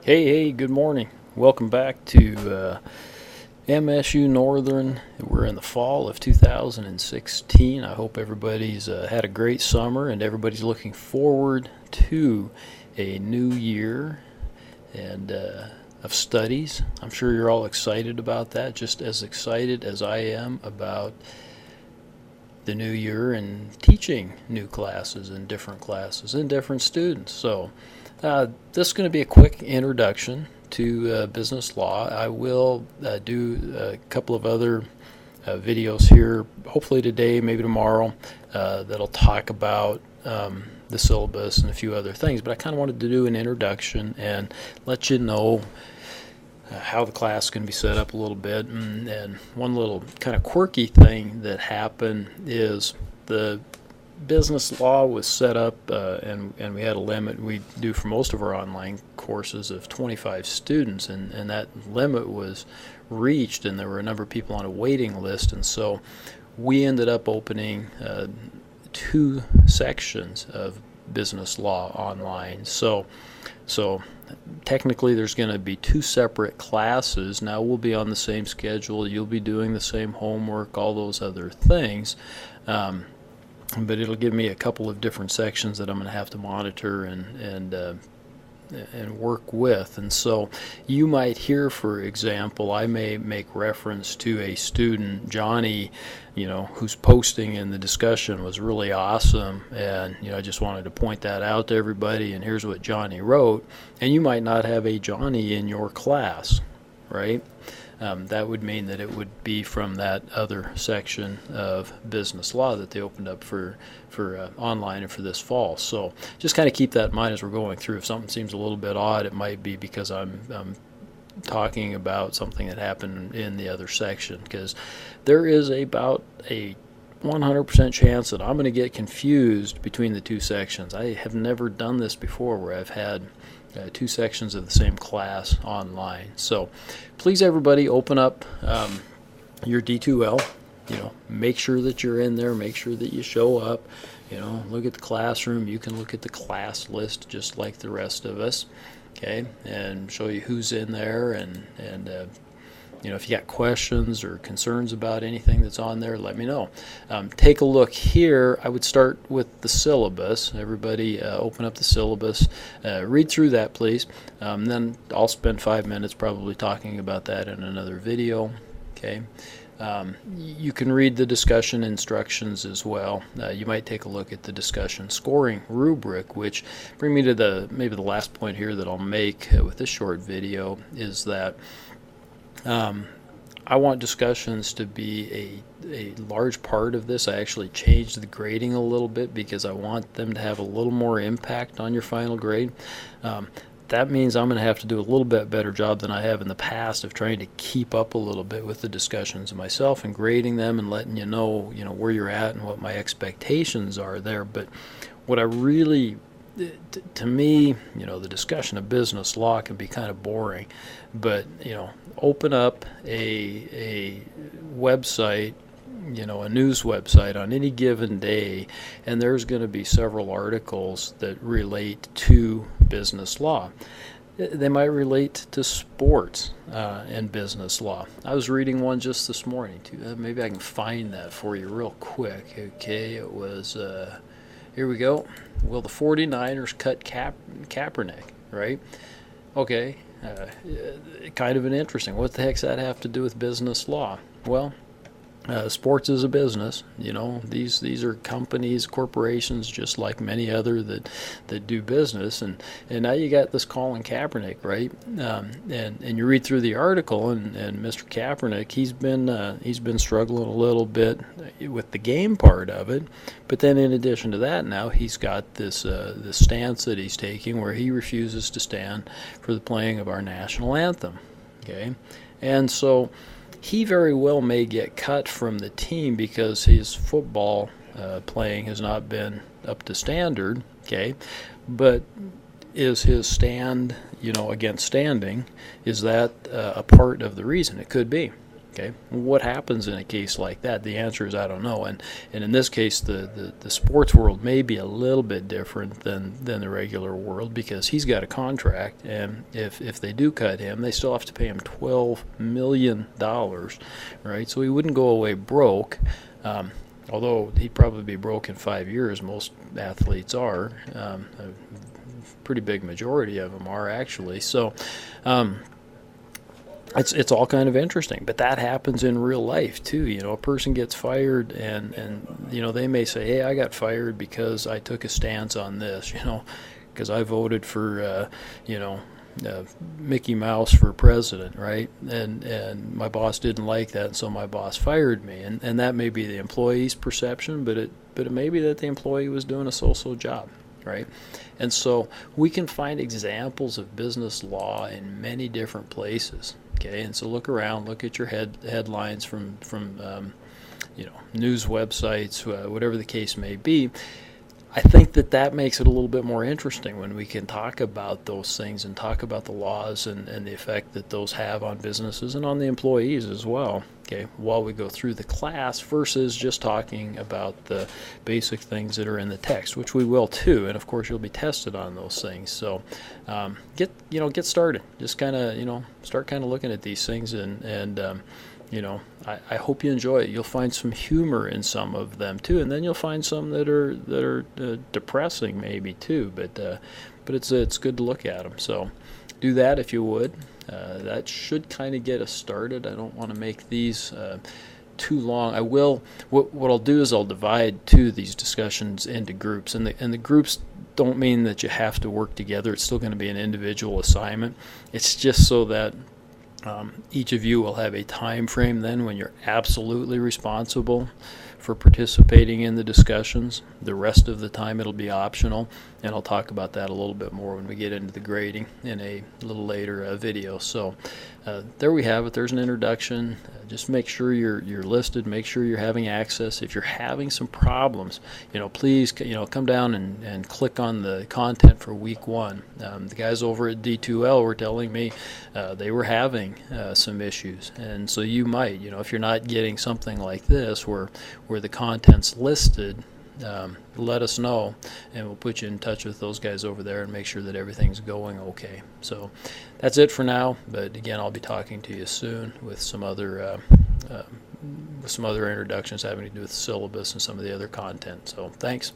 Hey, good morning. Welcome back to MSU Northern. We're in the fall of 2016. I hope everybody's had a great summer and everybody's looking forward to a new year and of studies. I'm sure you're all excited about that, just as excited as I am about the new year and teaching new classes and different students. So this is going to be a quick introduction to business law. I will do a couple of other videos here, hopefully today, maybe tomorrow, that'll talk about the syllabus and a few other things. But I kind of wanted to do an introduction and let you know how the class is going to be set up a little bit. And one little kind of quirky thing that happened is the business law was set up and we had a limit we do for most of our online courses of 25 students, and that limit was reached, and there were a number of people on a waiting list, and so we ended up opening two sections of business law online. So technically there's going to be two separate classes. Now we'll be on the same schedule, you'll be doing the same homework, all those other things, but it'll give me a couple of different sections that I'm going to have to monitor and work with. And so you might hear, for example, I may make reference to a student, Johnny, whose posting in the discussion was really awesome, and I just wanted to point that out to everybody, and here's what Johnny wrote. And you might not have a Johnny in your class, right? That would mean that it would be from that other section of business law that they opened up for online and for this fall. So just kind of keep that in mind as we're going through. If something seems a little bit odd, it might be because I'm talking about something that happened in the other section, because there is about a 100% chance that I'm going to get confused between the two sections. I have never done this before where I've had two sections of the same class online. So please, everybody, open up your D2L. Make sure that you're in there. Make sure that you show up. Look at the classroom. You can look at the class list just like the rest of us. Okay, and show you who's in there, and if you got questions or concerns about anything that's on there, let me know. Take a look here. I would start with the syllabus. Everybody open up the syllabus. Read through that, please. Then I'll spend 5 minutes probably talking about that in another video. Okay. You can read the discussion instructions as well. You might take a look at the discussion scoring rubric, which bring me to maybe the last point here that I'll make with this short video is that I want discussions to be a large part of this. I actually changed the grading a little bit because I want them to have a little more impact on your final grade. That means I'm going to have to do a little bit better job than I have in the past of trying to keep up a little bit with the discussions myself and grading them and letting you know where you're at and what my expectations are there. But what I really, to me, the discussion of business law can be kind of boring, but open up a website, a news website on any given day, and there's going to be several articles that relate to business law. They might relate to sports and business law. I was reading one just this morning too. Maybe I can find that for you real quick. Okay, it was here we go. Will the 49ers cut Kaepernick, right? Okay, kind of an interesting. What the heck's that have to do with business law? Well, sports is a business. These are companies, corporations, just like many other that do business. And now you got this Colin Kaepernick, right? And you read through the article, and Mr. Kaepernick, he's been struggling a little bit with the game part of it. But then in addition to that, now he's got this stance that he's taking where he refuses to stand for the playing of our national anthem. Okay, and so he very well may get cut from the team because his football playing has not been up to standard, okay? But is his stand, against standing, is that a part of the reason? It could be, Okay, what happens in a case like that? The answer is I don't know. And in this case, the sports world may be a little bit different than the regular world, because he's got a contract, and if they do cut him, they still have to pay him $12 million, right? So he wouldn't go away broke, although he'd probably be broke in 5 years. Most athletes are. A pretty big majority of them are, actually. So it's all kind of interesting, but that happens in real life too. A person gets fired, and they may say, hey, I got fired because I took a stance on this, because I voted for Mickey Mouse for president, right? And my boss didn't like that, and so my boss fired me. And that may be the employee's perception, but it may be that the employee was doing a so-so job, right? And so we can find examples of business law in many different places. Okay, and so look around, look at your headlines from news websites, whatever the case may be. I think that makes it a little bit more interesting when we can talk about those things and talk about the laws and the effect that those have on businesses and on the employees as well, okay, while we go through the class, versus just talking about the basic things that are in the text, which we will too, and of course you'll be tested on those things. So get started. Just kind of start kind of looking at these things, and I hope you enjoy it. You'll find some humor in some of them too, and then you'll find some that are depressing maybe too. But it's good to look at them. So do that if you would. That should kind of get us started. I don't want to make these too long. I will. What I'll do is I'll divide these discussions into groups, and the groups don't mean that you have to work together. It's still going to be an individual assignment. It's just so that each of you will have a time frame then when you're absolutely responsible for participating in the discussions. The rest of the time it'll be optional, and I'll talk about that a little bit more when we get into the grading in a little later video. So there we have it. There's an introduction. Just make sure you're listed. Make sure you're having access. If you're having some problems, please come down and click on the content for week 1. The guys over at D2L were telling me they were having some issues, and so you might, if you're not getting something like this where the content's listed, let us know, and we'll put you in touch with those guys over there and make sure that everything's going okay. So that's it for now, but again, I'll be talking to you soon with some other introductions having to do with syllabus and some of the other content. So thanks.